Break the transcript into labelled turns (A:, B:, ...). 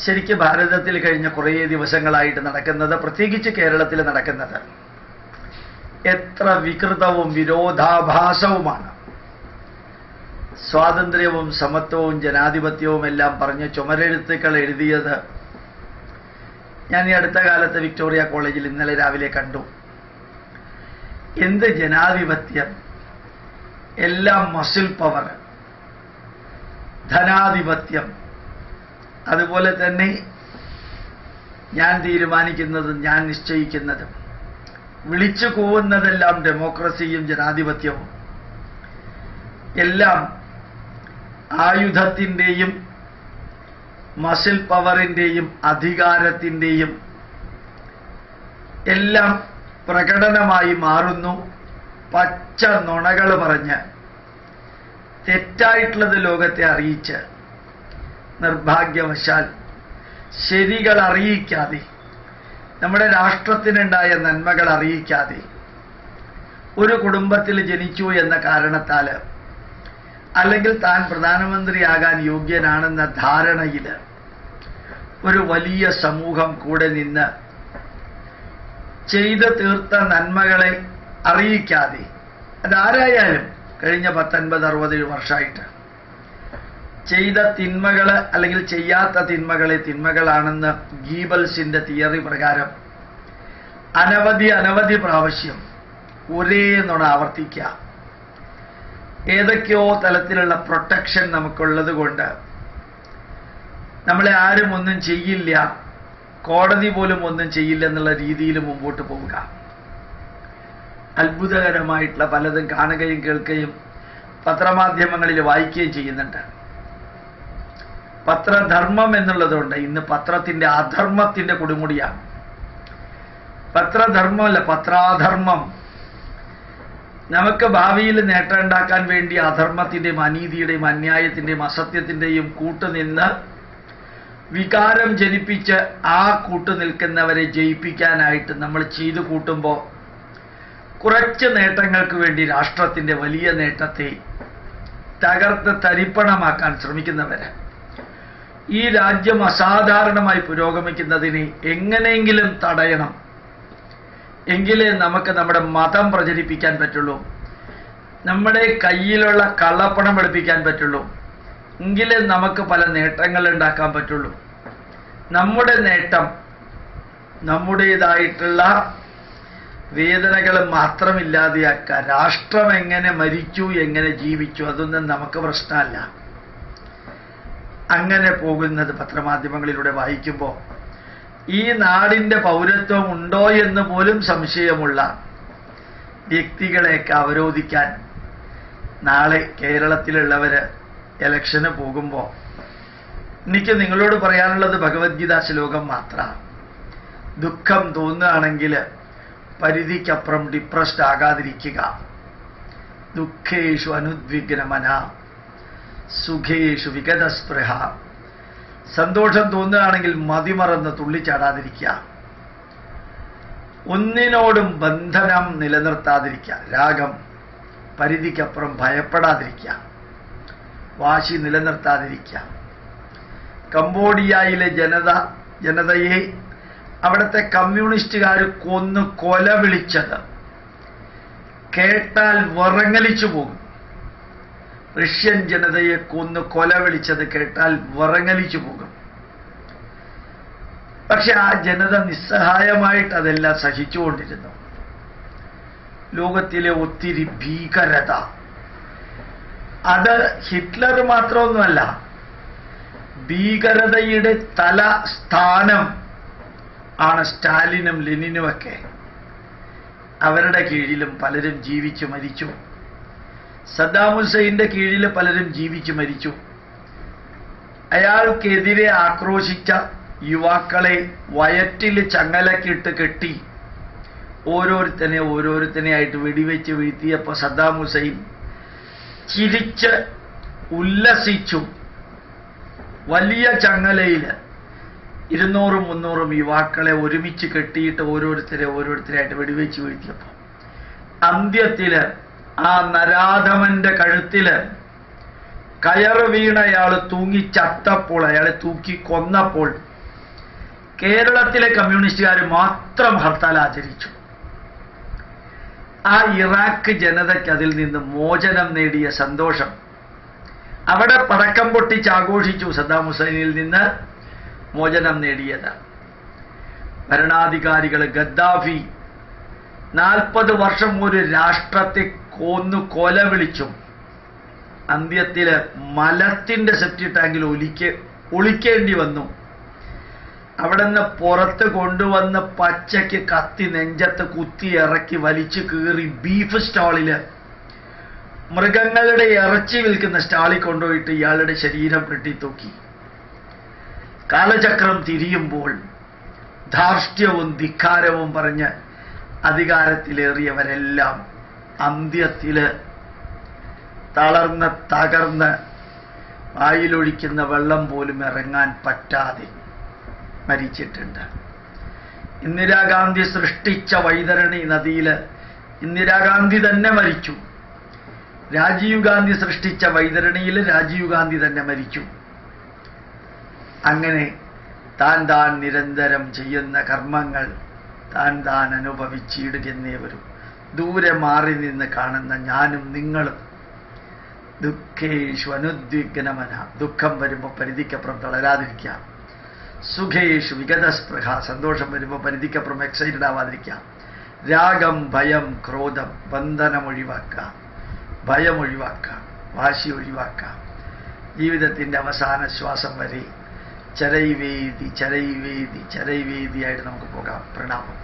A: ശരിക്കും ഭാരതത്തിൽ കഴിഞ്ഞ കുറേ ദിവസങ്ങളായിട്ട് നടക്കുന്നത്, പ്രത്യേകിച്ച് കേരളത്തിൽ നടക്കുന്നത് എത്ര വികൃതവും വിരോധാഭാസവുമാണ്. സ്വാതന്ത്ര്യവും സമത്വവും ജനാധിപത്യവും എല്ലാം പറഞ്ഞ് ചുമരെഴുത്തുക്കൾ എഴുതിയത് ഞാൻ ഈ അടുത്ത കാലത്ത് വിക്ടോറിയ കോളേജിൽ ഇന്നലെ രാവിലെ കണ്ടു. എന്ത് ജനാധിപത്യം! എല്ലാം മസിൽ പവർ, ധനാധിപത്യം. അതുപോലെ തന്നെ ഞാൻ തീരുമാനിക്കുന്നതും ഞാൻ നിശ്ചയിക്കുന്നതും, വിളിച്ചു കൂവുന്നതെല്ലാം ഡെമോക്രസിയും ജനാധിപത്യവും. എല്ലാം ആയുധത്തിൻ്റെയും മസിൽ പവറിൻ്റെയും അധികാരത്തിൻ്റെയും എല്ലാം പ്രകടനമായി മാറുന്നു. പച്ച നുണകൾ പറഞ്ഞ് തെറ്റായിട്ടുള്ളത് ലോകത്തെ അറിയിച്ച്, നിർഭാഗ്യവശാൽ ശരികൾ അറിയിക്കാതെ, നമ്മുടെ രാഷ്ട്രത്തിനുണ്ടായ നന്മകൾ അറിയിക്കാതെ, ഒരു കുടുംബത്തിൽ ജനിച്ചു എന്ന കാരണത്താൽ അല്ലെങ്കിൽ താൻ പ്രധാനമന്ത്രിയാകാൻ യോഗ്യനാണെന്ന ധാരണയിൽ ഒരു വലിയ സമൂഹം കൂടെ നിന്ന് ചെയ്തു തീർത്ത നന്മകളെ അറിയിക്കാതെ, അതാരായാലും കഴിഞ്ഞ 50-60 വർഷമായിട്ട് ചെയ്ത തിന്മകൾ അല്ലെങ്കിൽ ചെയ്യാത്ത തിന്മകളെ തിന്മകളാണെന്ന് ഗീബൽസിന്റെ തിയറി പ്രകാരം അനവധി പ്രാവശ്യം ഒരേ നുണ ആവർത്തിക്കുക. ഏതൊക്കെയോ തലത്തിലുള്ള പ്രൊട്ടക്ഷൻ നമുക്കുള്ളത് കൊണ്ട് നമ്മളെ ആരും ഒന്നും ചെയ്യില്ല, കോടതി പോലും ഒന്നും ചെയ്യില്ല എന്നുള്ള രീതിയിൽ മുമ്പോട്ട് പോവുക. അത്ഭുതകരമായിട്ടുള്ള പലതും കാണുകയും കേൾക്കുകയും പത്രമാധ്യമങ്ങളിൽ വായിക്കുകയും ചെയ്യുന്നുണ്ട്. പത്രധർമ്മം എന്നുള്ളതുകൊണ്ട് ഇന്ന് പത്രത്തിന്റെ അധർമ്മത്തിന്റെ കൊടുമുടിയാണ്. പത്രധർമ്മമല്ല, പത്രാധർമ്മം. നമുക്ക് ഭാവിയിൽ നേട്ടമുണ്ടാക്കാൻ വേണ്ടി അധർമ്മത്തിന്റെയും അനീതിയുടെയും അന്യായത്തിന്റെയും അസത്യത്തിന്റെയും കൂട്ടുനിന്ന് വികാരം ജനിപ്പിച്ച് ആ കൂട്ടുനിൽക്കുന്നവരെ ജയിപ്പിക്കാനായിട്ട് നമ്മൾ ചെയ്തു കൂട്ടുമ്പോൾ കുറച്ച് നേട്ടങ്ങൾക്ക് വേണ്ടി രാഷ്ട്രത്തിന്റെ വലിയ നേട്ടത്തെ തകർത്ത് തരിപ്പണമാക്കാൻ ശ്രമിക്കുന്നവര്, ഈ രാജ്യം അസാധാരണമായി പുരോഗമിക്കുന്നതിനെ എങ്ങനെയെങ്കിലും തടയണം, എങ്കിലേ നമുക്ക് നമ്മുടെ മതം പ്രചരിപ്പിക്കാൻ പറ്റുള്ളൂ, നമ്മുടെ കയ്യിലുള്ള കള്ളപ്പണം വെളുപ്പിക്കാൻ പറ്റുള്ളൂ, എങ്കിലേ നമുക്ക് പല നേട്ടങ്ങൾ ഉണ്ടാക്കാൻ പറ്റുള്ളൂ. നമ്മുടെ നേട്ടം നമ്മുടേതായിട്ടുള്ള വേദനകൾ മാത്രമില്ലാതെയാക്കുക. രാഷ്ട്രം എങ്ങനെ മരിച്ചു, എങ്ങനെ ജീവിച്ചു, അതൊന്നും നമുക്ക് പ്രശ്നമല്ല. അങ്ങനെ പോകുന്നത് പത്രമാധ്യമങ്ങളിലൂടെ വായിക്കുമ്പോൾ ഈ നാടിൻ്റെ പൗരത്വം ഉണ്ടോ എന്ന് പോലും സംശയമുള്ള വ്യക്തികളെയൊക്കെ അവരോധിക്കാൻ നാളെ കേരളത്തിലുള്ളവർ ഇലക്ഷന് പോകുമ്പോൾ എനിക്ക് നിങ്ങളോട് പറയാനുള്ളത് ഭഗവത്ഗീത ശ്ലോകം മാത്രമാണ്. ദുഃഖം തോന്നുകയാണെങ്കിൽ പരിധിക്കപ്പുറം ഡിപ്രസ്ഡ് ആകാതിരിക്കുക. ദുഃഖേഷു അനുദ്വിഗ്നമന സുഖേഷു വിഗതസ്പൃഹ. സന്തോഷം തോന്നുകയാണെങ്കിൽ മതിമറന്ന് തുള്ളിച്ചാടാതിരിക്കുക. ഒന്നിനോടും ബന്ധനം നിലനിർത്താതിരിക്കുക. രാഗം, പരിധിക്കപ്പുറം ഭയപ്പെടാതിരിക്കുക. വാശി നിലനിർത്താതിരിക്കുക. കംബോഡിയയിലെ ജനതയെ അവിടുത്തെ കമ്മ്യൂണിസ്റ്റുകാർ കൊന്നു കൊല വിളിച്ചത് കേട്ടാൽ വിറങ്ങലിച്ചു പോകും. റഷ്യൻ ജനതയെ കൊന്നു കൊല വിളിച്ചത് കേട്ടാൽ വിറങ്ങലിച്ചു പോകും. പക്ഷെ ആ ജനത നിസ്സഹായമായിട്ട് അതെല്ലാം സഹിച്ചുകൊണ്ടിരുന്നു. ലോകത്തിലെ ഒത്തിരി ഭീകരത, അത് ഹിറ്റ്ലർ മാത്രമൊന്നുമല്ല, ഭീകരതയുടെ തലസ്ഥാനം ആണ് സ്റ്റാലിനും ലെനിനുമൊക്കെ. അവരുടെ കീഴിലും പലരും ജീവിച്ചു മരിച്ചു. സദ്ദാം ഹുസൈൻ്റെ കീഴിൽ പലരും ജീവിച്ചു മരിച്ചു. അയാൾക്കെതിരെ ആക്രോശിച്ച യുവാക്കളെ വയറ്റിൽ ചങ്ങലക്കിട്ട് കെട്ടി ഓരോരുത്തനെയായിട്ട് വെടിവെച്ച് വീഴ്ത്തിയപ്പോൾ സദ്ദാം ഹുസൈൻ ചിരിച്ച് ഉല്ലസിച്ചു. വലിയ ചങ്ങലയിൽ 200-300 യുവാക്കളെ ഒരുമിച്ച് കെട്ടിയിട്ട് ഓരോരുത്തരായിട്ട് വെടിവെച്ച് വീഴ്ത്തിയപ്പോൾ അന്ത്യത്തിൽ ആ നരാധമന്റെ കഴുത്തിൽ കയറ് വീണ അയാൾ തൂങ്ങി ചത്തപ്പോൾ, അയാളെ തൂക്കി കൊന്നപ്പോൾ കേരളത്തിലെ കമ്മ്യൂണിസ്റ്റുകാർ മാത്രം ഹർത്താൽ ആചരിച്ചു. ആ ഇറാഖ് ജനതയ്ക്ക് അതിൽ നിന്ന് മോചനം നേടിയ സന്തോഷം, അവിടെ പടക്കം പൊട്ടിച്ച് ആഘോഷിച്ചു. സദ്ദാം ഹുസൈനിൽ നിന്ന് മോചനം നേടിയത്. ഭരണാധികാരികൾ ഗദ്ദാഫി 40 വർഷം ഒരു രാഷ്ട്രത്തെ കൊല വിളിച്ചും അന്ത്യത്തിൽ മലത്തിന്റെ സെപ്റ്റി ടാങ്കിൽ ഒളിക്കേണ്ടി വന്നു. അവിടെ നിന്ന് പുറത്ത് കൊണ്ടുവന്ന് പച്ചയ്ക്ക് കത്തി നെഞ്ചത്ത് കുത്തി ഇറക്കി വലിച്ചു കീറി ബീഫ് സ്റ്റാളില്, മൃഗങ്ങളുടെ ഇറച്ചി വിൽക്കുന്ന സ്റ്റാളിൽ കൊണ്ടുപോയിട്ട് ഇയാളുടെ ശരീരം വെട്ടിത്തൂക്കി. കാലചക്രം തിരിയുമ്പോൾ ധാർഷ്ട്യവും ധിക്കാരവും പറഞ്ഞ് അധികാരത്തിലേറിയവരെല്ലാം അന്ത്യത്തില് തളർന്ന് തകർന്ന് വായിലൊഴിക്കുന്ന വെള്ളം പോലും ഇറങ്ങാൻ പറ്റാതെ മരിച്ചിട്ടുണ്ട്. ഇന്ദിരാഗാന്ധി സൃഷ്ടിച്ച വൈതരണി നദിയിൽ ഇന്ദിരാഗാന്ധി തന്നെ മരിച്ചു. രാജീവ് ഗാന്ധി സൃഷ്ടിച്ച വൈതരണിയിൽ രാജീവ് ഗാന്ധി തന്നെ മരിച്ചു. അങ്ങനെ താൻ നിരന്തരം ചെയ്യുന്ന കർമ്മങ്ങൾ താൻ അനുഭവിച്ചിടുന്നേ വരും. ദൂരെ മാറി നിന്ന് കാണുന്ന ഞാനും നിങ്ങളും ദുഃഖേഷു അനുദ്വിഗ്നമന, ദുഃഖം വരുമ്പോൾ പരിധിക്കപ്പുറം തളരാതിരിക്കാം. സുഖേഷു വിഗതസ്പൃഹ, സന്തോഷം വരുമ്പോൾ പരിധിക്കപ്പുറം എക്സൈറ്റഡ് ആവാതിരിക്കാം. രാഗം ഭയം ക്രോധം ബന്ധനം ഒഴിവാക്കാം, ഭയം ഒഴിവാക്കാം, വാശി ഒഴിവാക്കാം. ജീവിതത്തിൻ്റെ അവസാന ശ്വാസം വരെ ചരൈവേദി ചരൈവേദി ചരൈവേദിയായിട്ട് നമുക്ക് പോകാം. പ്രണാമം.